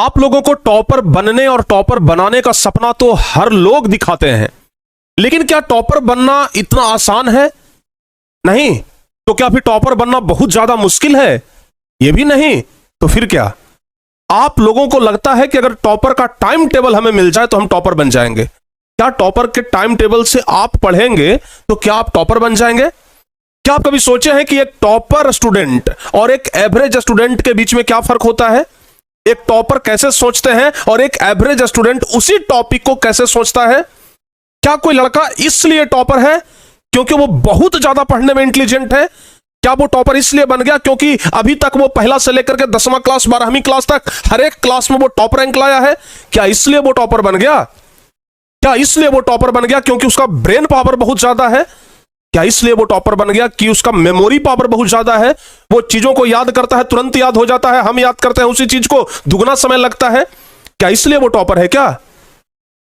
आप लोगों को टॉपर बनने और टॉपर बनाने का सपना तो हर लोग दिखाते हैं, लेकिन क्या टॉपर बनना इतना आसान है? नहीं। तो क्या फिर टॉपर बनना बहुत ज्यादा मुश्किल है? यह भी नहीं। तो फिर क्या? आप लोगों को लगता है कि अगर टॉपर का टाइम टेबल हमें मिल जाए तो हम टॉपर बन जाएंगे? क्या टॉपर के टाइम टेबल से आप पढ़ेंगे तो क्या आप टॉपर बन जाएंगे? क्या आप कभी सोचे हैं कि एक टॉपर स्टूडेंट और एक एवरेज स्टूडेंट के बीच में क्या फर्क होता है? एक टॉपर कैसे सोचते हैं और एक एवरेज स्टूडेंट उसी टॉपिक को कैसे सोचता है? क्या कोई लड़का इसलिए टॉपर है क्योंकि वो बहुत ज्यादा पढ़ने में इंटेलिजेंट है? क्या वो टॉपर इसलिए बन गया क्योंकि अभी तक वो पहला से लेकर के 10वां क्लास 12वीं क्लास तक हर एक क्लास में वो टॉप रैंक लाया है? क्या इसलिए वो टॉपर बन गया? क्या इसलिए वो टॉपर बन गया क्योंकि उसका ब्रेन पावर बहुत ज्यादा है? क्या इसलिए वो टॉपर बन गया कि उसका मेमोरी पावर बहुत ज्यादा है? वो चीजों को याद करता है, तुरंत याद हो जाता है, हम याद करते हैं उसी चीज को दुगना समय लगता है। क्या इसलिए वो टॉपर है क्या?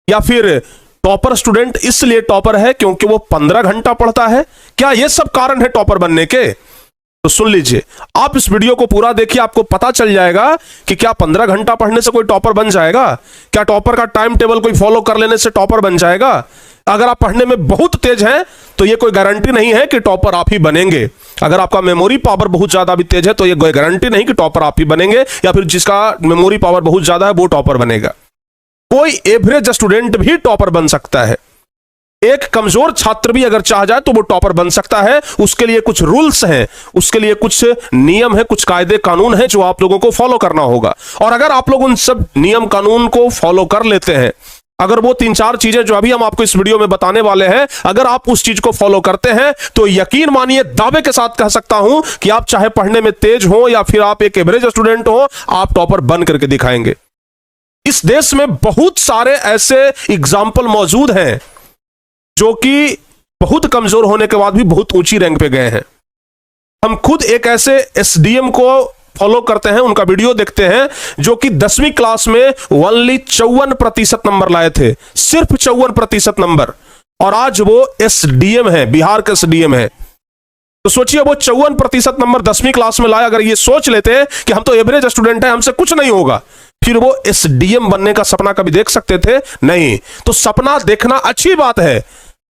या फिर टॉपर स्टूडेंट इसलिए टॉपर है क्योंकि वो 15 घंटा पढ़ता है? क्या ये सब कारण है टॉपर बनने के? तो सुन लीजिए, आप इस वीडियो को पूरा देखिए, आपको पता चल जाएगा कि क्या 15 घंटा पढ़ने से कोई टॉपर बन जाएगा? क्या टॉपर का टाइम टेबल कोई फॉलो कर लेने से टॉपर बन जाएगा? अगर आप पढ़ने में बहुत तेज हैं तो ये कोई गारंटी नहीं है कि टॉपर आप ही बनेंगे। अगर आपका मेमोरी पावर बहुत ज्यादा भी तेज है तो ये कोई गारंटी नहीं कि टॉपर आप ही बनेंगे, या फिर जिसका मेमोरी पावर बहुत ज्यादा है वो टॉपर बनेगा। कोई एवरेज स्टूडेंट भी टॉपर बन सकता है। एक कमजोर छात्र भी अगर चाह जाए तो वो टॉपर बन सकता है। उसके लिए कुछ रूल्स हैं, उसके लिए कुछ नियम है, कुछ कायदे कानून है जो आप लोगों को फॉलो करना होगा। और अगर आप लोग उन सब नियम कानून को फॉलो कर लेते हैं, अगर वो 3-4 चीजें जो अभी हम आपको इस वीडियो में बताने वाले हैं, अगर आप उस चीज को फॉलो करते हैं तो यकीन मानिए, दावे के साथ कह सकता हूं कि आप चाहे पढ़ने में तेज हो या फिर आप एक एवरेज स्टूडेंट हो, आप टॉपर बन करके दिखाएंगे। इस देश में बहुत सारे ऐसे एग्जाम्पल मौजूद हैं जो कि बहुत कमजोर होने के बाद भी बहुत ऊंची रैंक पे गए हैं। हम खुद एक ऐसे एसडीएम को फॉलो करते हैं, उनका वीडियो देखते हैं, जो कि 10वीं क्लास में ओनली 54% नंबर लाए थे, सिर्फ 54% नंबर, और आज वो एसडीएम है, बिहार का एसडीएम है। तो सोचिए, वो 54% नंबर 10वीं क्लास में लाया। अगर ये सोच लेते हैं कि हम तो एवरेज स्टूडेंट हैं, हमसे कुछ नहीं होगा, फिर वो एसडीएम बनने का सपना कभी देख सकते थे? नहीं। तो सपना देखना अच्छी बात है।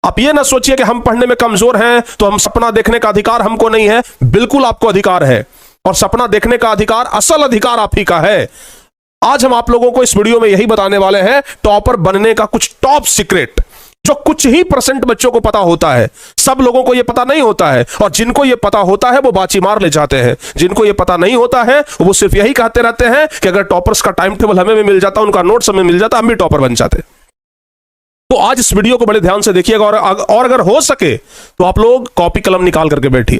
आप ये ना सोचिए कि हम पढ़ने में कमजोर हैं तो हम सपना देखने का अधिकार हमको नहीं है। बिल्कुल आपको अधिकार है, और सपना देखने का अधिकार, असल अधिकार आप ही का है। आज हम आप लोगों को इस वीडियो में यही बताने वाले हैं, टॉपर बनने का कुछ टॉप सीक्रेट, जो कुछ ही % बच्चों को पता होता है। सब लोगों को यह पता नहीं होता है, और जिनको यह पता होता है वो बाजी मार ले जाते हैं। जिनको यह पता नहीं होता है वो सिर्फ यही कहते रहते हैं कि अगर टॉपर्स का टाइम टेबल हमें भी मिल जाता, उनका नोट्स हमें मिल जाता, हम भी टॉपर बन जाते। तो आज इस वीडियो को बड़े ध्यान से देखिएगा, और अगर हो सके तो आप लोग कॉपी कलम निकाल करके बैठिए,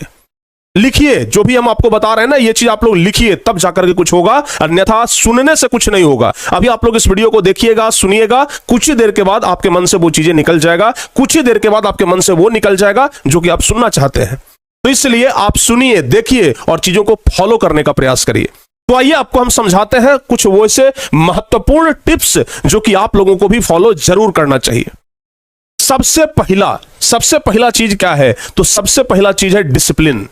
लिखिए। जो भी हम आपको बता रहे हैं ना, ये चीज आप लोग लिखिए, तब जाकर के कुछ होगा, अन्यथा सुनने से कुछ नहीं होगा। अभी आप लोग इस वीडियो को देखिएगा, सुनिएगा, कुछ ही देर के बाद आपके मन से वो चीजें निकल जाएगा, कुछ ही देर के बाद आपके मन से वो निकल जाएगा जो कि आप सुनना चाहते हैं। तो इसलिए आप सुनिए, देखिए और चीजों को फॉलो करने का प्रयास करिए। तो आइए आपको हम समझाते हैं कुछ वैसे महत्वपूर्ण टिप्स जो कि आप लोगों को भी फॉलो जरूर करना चाहिए। सबसे पहला चीज क्या है? तो सबसे पहला चीज है डिसिप्लिन।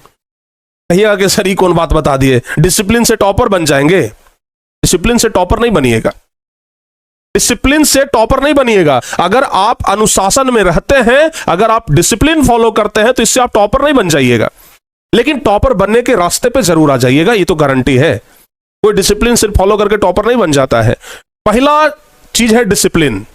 कहिएगा कि सर ये कौन बात बता दिए, डिसिप्लिन से टॉपर बन जाएंगे? डिसिप्लिन से टॉपर नहीं बनिएगा, डिसिप्लिन से टॉपर नहीं बनिएगा। अगर आप अनुशासन में रहते हैं, अगर आप डिसिप्लिन फॉलो करते हैं, तो इससे आप टॉपर नहीं बन जाइएगा, लेकिन टॉपर बनने के रास्ते पे जरूर आ जाइएगा, ये तो गारंटी है। कोई डिसिप्लिन सिर्फ फॉलो करके टॉपर नहीं बन जाता है। पहला चीज है डिसिप्लिन।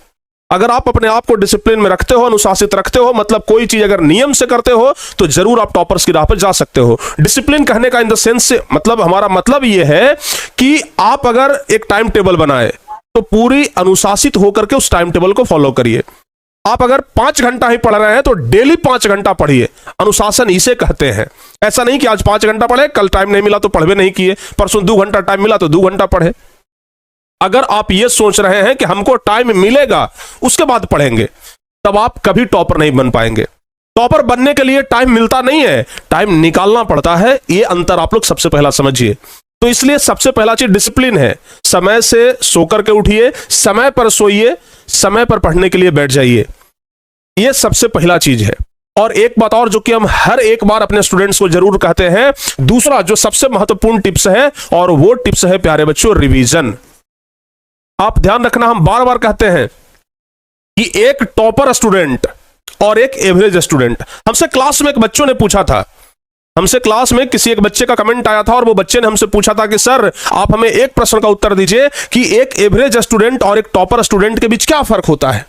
अगर आप अपने आप को डिसिप्लिन में रखते हो, अनुशासित रखते हो, मतलब कोई चीज अगर नियम से करते हो, तो जरूर आप टॉपर्स की राह पर जा सकते हो। डिसिप्लिन कहने का इन द सेंस से मतलब, हमारा मतलब यह है कि आप अगर एक टाइम टेबल बनाए तो पूरी अनुशासित होकर के उस टाइम टेबल को फॉलो करिए। आप अगर 5 घंटा ही पढ़ रहे हैं तो डेली 5 घंटा पढ़िए। अनुशासन इसे कहते हैं। ऐसा नहीं कि आज 5 घंटा पढ़े, कल टाइम नहीं मिला तो पढ़वे नहीं किए, परसों 2 घंटा टाइम मिला तो 2 घंटा पढ़े। अगर आप ये सोच रहे हैं कि हमको टाइम मिलेगा उसके बाद पढ़ेंगे, तब आप कभी टॉपर नहीं बन पाएंगे। टॉपर बनने के लिए टाइम मिलता नहीं है, टाइम निकालना पड़ता है। ये अंतर आप लोग सबसे पहला समझिए। तो इसलिए सबसे पहला चीज डिसिप्लिन है। समय से सो करके उठिए, समय पर सोइए, समय पर पढ़ने के लिए बैठ जाइए। यह सबसे पहला चीज है। और एक बात और जो कि हम हर एक बार अपने स्टूडेंट्स को जरूर कहते हैं, दूसरा जो सबसे महत्वपूर्ण टिप्स है, और वो टिप्स है प्यारे बच्चों, रिवीजन। आप ध्यान रखना, हम बार बार कहते हैं कि एक टॉपर स्टूडेंट और एक एवरेज स्टूडेंट। हमसे क्लास में एक बच्चों ने पूछा था, हमसे क्लास में किसी एक बच्चे का कमेंट आया था और वो बच्चे ने हमसे पूछा था कि सर आप हमें एक प्रश्न का उत्तर दीजिए कि एक एवरेज स्टूडेंट और एक टॉपर स्टूडेंट के बीच क्या फर्क होता है।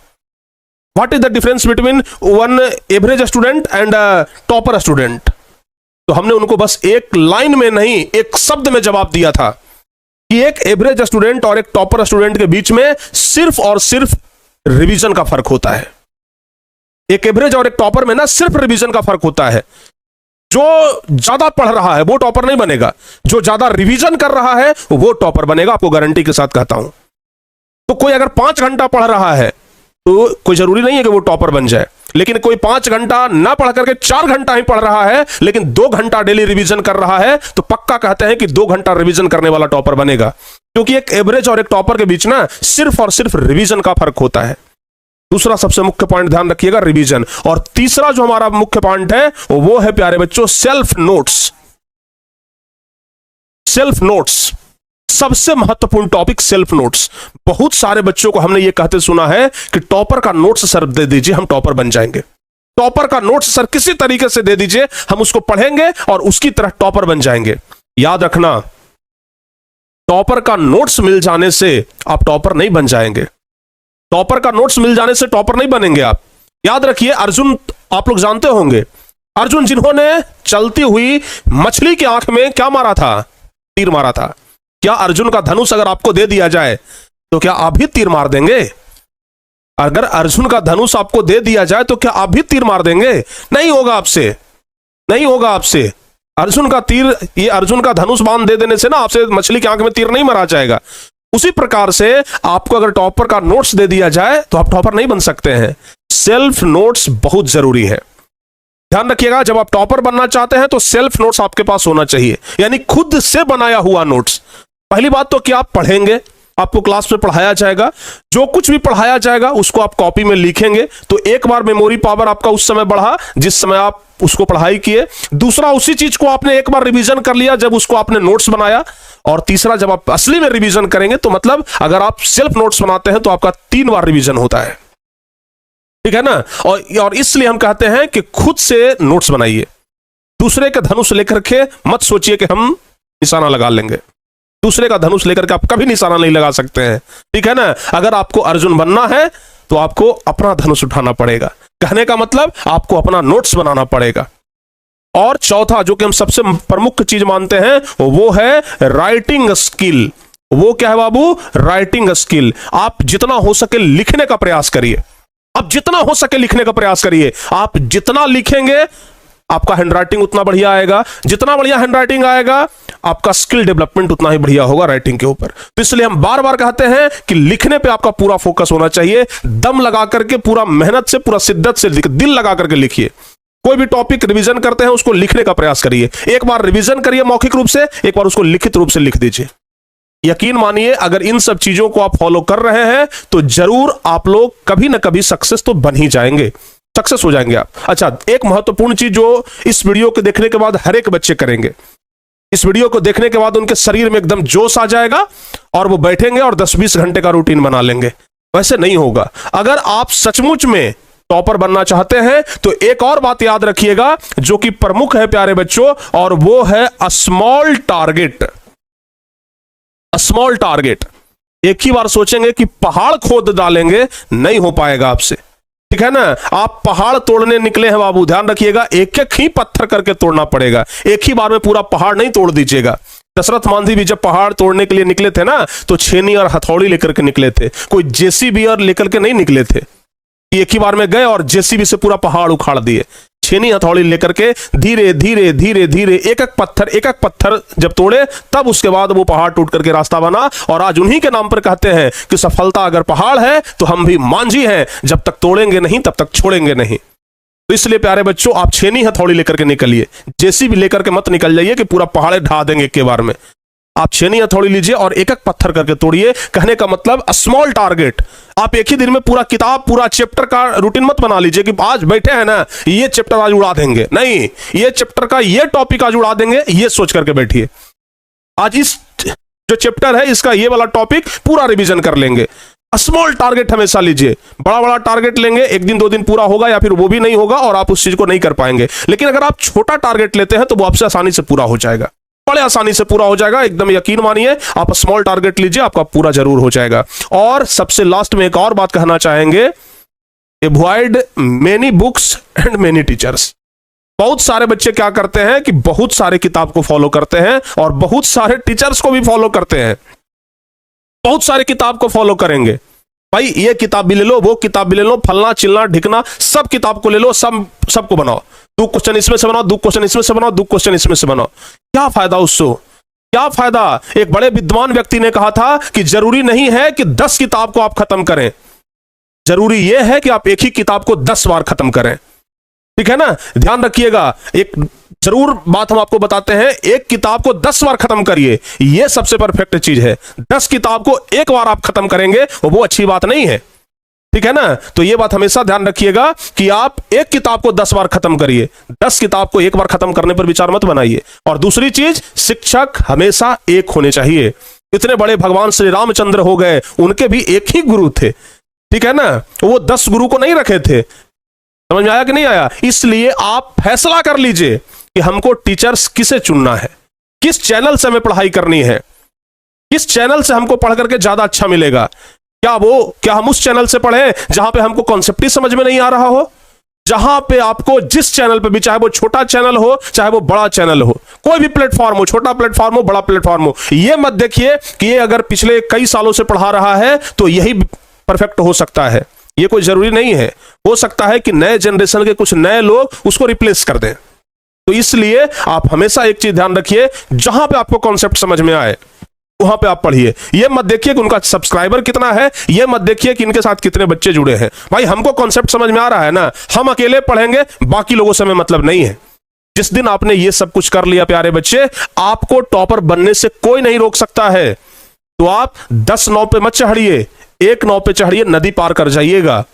What is the difference between one average student and topper student. तो हमने उनको बस एक लाइन में नहीं, एक शब्द में जवाब दिया था कि एक एवरेज स्टूडेंट और एक टॉपर स्टूडेंट के बीच में सिर्फ और सिर्फ रिवीजन का फर्क होता है। एक एवरेज और एक टॉपर में ना सिर्फ रिवीजन का फर्क होता है। जो ज्यादा पढ़ रहा है वो टॉपर नहीं बनेगा, जो ज्यादा रिवीजन कर रहा है वो टॉपर बनेगा, आपको गारंटी के साथ कहता हूं। तो कोई अगर 5 घंटा पढ़ रहा है तो कोई जरूरी नहीं है कि वो टॉपर बन जाए, लेकिन कोई 5 घंटा ना पढ़ करके 4 घंटा ही पढ़ रहा है लेकिन 2 घंटा डेली रिवीजन कर रहा है तो पक्का कहते हैं कि 2 घंटा रिवीजन करने वाला टॉपर बनेगा। क्योंकि एक एवरेज और एक टॉपर के बीच ना सिर्फ और सिर्फ रिवीजन का फर्क होता है। दूसरा सबसे मुख्य पॉइंट ध्यान रखिएगा, रिवीजन। और तीसरा जो हमारा मुख्य पॉइंट है वो है प्यारे बच्चों सेल्फ नोट्स। सेल्फ नोट्स सबसे महत्वपूर्ण टॉपिक, सेल्फ नोट्स। बहुत सारे बच्चों को हमने ये कहते सुना है कि टॉपर का नोट्स सर दे दीजिए हम टॉपर बन जाएंगे। टॉपर का नोट्स सर किसी तरीके से दे दीजिए हम उसको पढ़ेंगे और उसकी तरह टॉपर बन जाएंगे। याद रखना, टॉपर का नोट्स मिल जाने से आप टॉपर नहीं बन जाएंगे। टॉपर का नोट्स मिल जाने से टॉपर नहीं बनेंगे आप। याद रखिए, अर्जुन आप लोग जानते होंगे, अर्जुन जिन्होंने चलती हुई मछली की आंख में क्या मारा था? तीर मारा था। क्या अर्जुन का धनुष अगर आपको दे दिया जाए तो क्या आप भी तीर मार देंगे? अगर अर्जुन का धनुष आपको दे दिया जाए तो क्या आप भी तीर मार देंगे? नहीं होगा आपसे, नहीं होगा आपसे। अर्जुन का तीर, ये अर्जुन का धनुष बाण दे देने से ना आपसे मछली की आंख में तीर नहीं मारा जाएगा। उसी प्रकार से आपको अगर टॉपर का नोट्स दे दिया जाए तो आप टॉपर नहीं बन सकते हैं। सेल्फ नोट्स बहुत जरूरी है, ध्यान रखिएगा। जब आप टॉपर बनना चाहते हैं तो सेल्फ नोट्स आपके पास होना चाहिए, यानी खुद से बनाया हुआ नोट्स। पहली बात तो कि आप पढ़ेंगे, आपको क्लास में पढ़ाया जाएगा, जो कुछ भी पढ़ाया जाएगा उसको आप कॉपी में लिखेंगे तो एक बार मेमोरी पावर आपका उस समय बढ़ा जिस समय आप उसको पढ़ाई किए। दूसरा, उसी चीज को आपने एक बार रिवीजन कर लिया जब उसको आपने नोट्स बनाया। और तीसरा, जब आप असली में रिवीजन करेंगे तो मतलब अगर आप सेल्फ नोट्स बनाते हैं तो आपका 3 बार रिवीजन होता है, ठीक है ना। और इसलिए हम कहते हैं कि खुद से नोट्स बनाइए। दूसरे का धनुष लेकर के मत सोचिए कि हम निशाना लगा लेंगे। दूसरे का धनुष लेकर के आप कभी निशाना नहीं लगा सकते हैं, ठीक है ना। अगर आपको अर्जुन बनना है तो आपको अपना धनुष उठाना पड़ेगा। कहने का मतलब आपको अपना नोट्स बनाना पड़ेगा। और चौथा जो कि हम सबसे प्रमुख चीज मानते हैं वो है राइटिंग स्किल। वो क्या है बाबू? Writing skill. आप जितना हो सके लिखने का प्रयास करिए, आप जितना हो सके लिखने का प्रयास करिए। आप जितना लिखेंगे आपका हैंडराइटिंग उतना बढ़िया आएगा, जितना बढ़िया हैंडराइटिंग आएगा आपका स्किल डेवलपमेंट उतना ही बढ़िया होगा राइटिंग के ऊपर। तो इसलिए हम बार बार कहते हैं कि लिखने पे आपका पूरा फोकस होना चाहिए। दम लगा करके, पूरा मेहनत से, पूरा शिद्दत से, दिल लगा करके लिखिए। कोई भी टॉपिक रिवीजन करते हैं उसको लिखने का प्रयास करिए। एक बार रिवीजन करिए मौखिक रूप से, एक बार उसको लिखित रूप से लिख दीजिए। यकीन मानिए अगर इन सब चीजों को आप फॉलो कर रहे हैं तो जरूर आप लोग कभी ना कभी सक्सेस तो बन ही जाएंगे, सक्सेस हो जाएंगे आप। अच्छा, एक महत्वपूर्ण चीज जो इस वीडियो को देखने के बाद हर एक बच्चे करेंगे, इस वीडियो को देखने के बाद उनके शरीर में एकदम जोश आ जाएगा और वो बैठेंगे और 10-20 घंटे का रूटीन बना लेंगे। वैसे नहीं होगा। अगर आप सचमुच में टॉपर बनना चाहते हैं तो एक और बात याद रखिएगा जो कि प्रमुख है प्यारे बच्चों, और वो है स्मॉल टारगेट। Small target. एक ही बार सोचेंगे कि पहाड़ खोद डालेंगे, नहीं हो पाएगा आपसे, ठीक है ना। आप पहाड़ तोड़ने निकले हैं बाबू, ध्यान रखिएगा एक एक ही पत्थर करके तोड़ना पड़ेगा, एक ही बार में पूरा पहाड़ नहीं तोड़ दीजिएगा। दशरथ मांझी भी जब पहाड़ तोड़ने के लिए निकले थे ना तो छेनी और हथौड़ी लेकर के निकले थे, कोई जेसीबी और लेकर के नहीं निकले थे। एक ही बार में गए और जेसीबी से पूरा पहाड़ उखाड़ दिए। छेनी हथौड़ी लेकर के धीरे धीरे धीरे धीरे एक एक पत्थर जब तोड़े तब उसके बाद वो पहाड़ टूट करके रास्ता बना। और आज उन्हीं के नाम पर कहते हैं कि सफलता अगर पहाड़ है तो हम भी मांझी हैं, जब तक तोड़ेंगे नहीं तब तक छोड़ेंगे नहीं। तो इसलिए प्यारे बच्चों आप छेनी हथौड़ी लेकर के निकलिए, जेसीबी लेकर के मत निकल जाइए कि पूरा पहाड़ ढा देंगे एक के बार में। आप छेनी हथौड़ी लीजिए और एक एक पत्थर करके तोड़िए। कहने का मतलब स्मॉल टारगेट। आप एक ही दिन में पूरा किताब, पूरा चैप्टर का रूटीन मत बना लीजिए कि आज बैठे हैं ना ये चैप्टर आज उड़ा देंगे, नहीं, ये चैप्टर का ये टॉपिक आज उड़ा देंगे, ये सोच करके बैठिए। आज इस जो चैप्टर है इसका ये वाला टॉपिक पूरा रिवीजन कर लेंगे। स्मॉल टारगेट हमेशा लीजिए, बड़ा बड़ा टारगेट लेंगे एक दिन दो दिन पूरा होगा या फिर वो भी नहीं होगा और आप उस चीज को नहीं कर पाएंगे। लेकिन अगर आप छोटा टारगेट लेते हैं तो वो आपसे आसानी से पूरा हो जाएगा, बड़े आसानी से पूरा हो जाएगा। एकदम यकीन मानिए, आप स्मॉल टारगेट लीजिए, आपका पूरा जरूर हो जाएगा। और सबसे लास्ट में एक और बात कहना चाहेंगे, avoid many books and many teachers. बहुत सारे बच्चे क्या करते हैं कि बहुत सारे किताब को फॉलो करते हैं और बहुत सारे टीचर्स को भी फॉलो करते हैं। बहुत सारे किताब को फॉलो करेंगे, भाई ये किताब भी ले लो, वो किताब भी ले लो, फलना चिलना ढिकना सब किताब को ले लो, सबको बनाओ, 2 क्वेश्चन इसमें से बनाओ, 2 क्वेश्चन इसमें से बनाओ, 2 क्वेश्चन इसमें से बनाओ। क्या फायदा उससे, क्या फायदा? एक बड़े विद्वान व्यक्ति ने कहा था कि जरूरी नहीं है कि 10 किताब को आप खत्म करें, जरूरी यह है कि आप एक ही किताब को 10 बार खत्म करें। ठीक है ना, ध्यान रखिएगा। एक जरूर बात हम आपको बताते हैं, एक किताब को 10 बार खत्म करिए, यह सबसे परफेक्ट चीज है। 10 किताब को एक बार आप खत्म करेंगे वो अच्छी बात नहीं है। ठीक है ना, तो यह बात हमेशा ध्यान रखिएगा कि आप एक किताब को 10 बार खत्म करिए, 10 किताब को एक बार खत्म करने पर विचार मत बनाइए। और दूसरी चीज, शिक्षक हमेशा एक होने चाहिए। इतने बड़े भगवान श्री रामचंद्र हो गए, उनके भी एक ही गुरु थे। ठीक है ना, वो 10 गुरु को नहीं रखे थे। समझ में आया कि नहीं आया? इसलिए आप फैसला कर लीजिए कि हमको टीचर्स किसे चुनना है, किस चैनल से हमें पढ़ाई करनी है, किस चैनल से हमको पढ़ करके ज्यादा अच्छा मिलेगा। क्या हम उस चैनल से पढ़ें जहां पे हमको कॉन्सेप्ट ही समझ में नहीं आ रहा हो, जहां पे आपको जिस चैनल पे भी, चाहे वो छोटा चैनल हो चाहे वो बड़ा चैनल हो, कोई भी प्लेटफॉर्म हो, छोटा प्लेटफॉर्म हो बड़ा प्लेटफॉर्म हो, ये मत देखिए कि ये अगर पिछले कई सालों से पढ़ा रहा है तो यही परफेक्ट हो सकता है। ये कोई जरूरी नहीं है, हो सकता है कि नए जनरेशन के कुछ नए लोग उसको रिप्लेस कर दें। तो इसलिए आप हमेशा एक चीज ध्यान रखिए, जहां पे आपको कॉन्सेप्ट समझ में आए वहां पे आप पढ़िए। ये मत देखिए कि उनका सब्सक्राइबर कितना है, ये मत देखिए कि इनके साथ कितने बच्चे जुड़े हैं। भाई हमको कॉन्सेप्ट समझ में आ रहा है ना, हम अकेले पढ़ेंगे, बाकी लोगों से हमें मतलब नहीं है। जिस दिन आपने ये सब कुछ कर लिया प्यारे बच्चे, आपको टॉपर बनने से कोई नहीं रोक सकता है। तो आप 10 नाव पे मत चढ़िए, 1 नाव पे चढ़िए, नदी पार कर जाइएगा।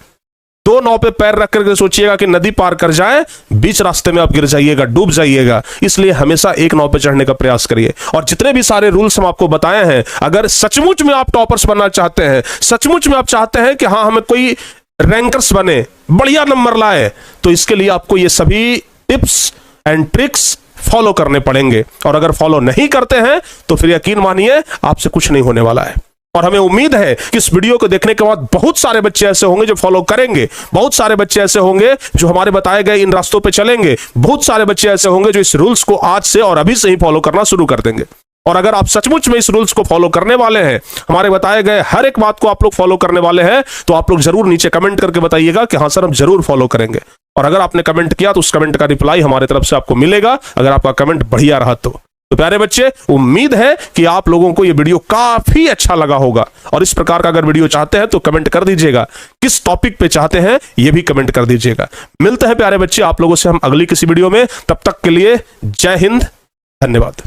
2 नाव पे पैर रख करके सोचिएगा कि नदी पार कर जाए, बीच रास्ते में आप गिर जाइएगा, डूब जाइएगा। इसलिए हमेशा 1 नाव पे चढ़ने का प्रयास करिए। और जितने भी सारे रूल्स हम आपको बताए हैं, अगर सचमुच में आप टॉपर्स बनना चाहते हैं, सचमुच में आप चाहते हैं कि हाँ हमें कोई रैंकर्स बने, बढ़िया नंबर लाए, तो इसके लिए आपको ये सभी टिप्स एंड ट्रिक्स फॉलो करने पड़ेंगे। और अगर फॉलो नहीं करते हैं तो फिर यकीन मानिए आपसे कुछ नहीं होने वाला है। और हमें उम्मीद है कि इस वीडियो को देखने के बाद बहुत सारे बच्चे ऐसे होंगे जो फॉलो करेंगे, बहुत सारे बच्चे ऐसे होंगे जो हमारे बताए गए इन रास्तों पे चलेंगे, बहुत सारे बच्चे ऐसे होंगे जो इस रूल्स को आज से और अभी से ही फॉलो करना शुरू कर देंगे। और अगर आप सचमुच में इस रूल्स को फॉलो करने वाले हैं, हमारे बताए गए हर एक बात को आप लोग फॉलो करने वाले हैं, तो आप लोग जरूर नीचे कमेंट करके बताइएगा कि हाँ सर हम जरूर फॉलो करेंगे। और अगर आपने कमेंट किया तो उस कमेंट का रिप्लाई हमारे तरफ से आपको मिलेगा, अगर आपका कमेंट बढ़िया रहा तो प्यारे बच्चे, उम्मीद है कि आप लोगों को यह वीडियो काफी अच्छा लगा होगा। और इस प्रकार का अगर वीडियो चाहते हैं तो कमेंट कर दीजिएगा, किस टॉपिक पे चाहते हैं यह भी कमेंट कर दीजिएगा। मिलते हैं प्यारे बच्चे आप लोगों से हम अगली किसी वीडियो में, तब तक के लिए जय हिंद, धन्यवाद।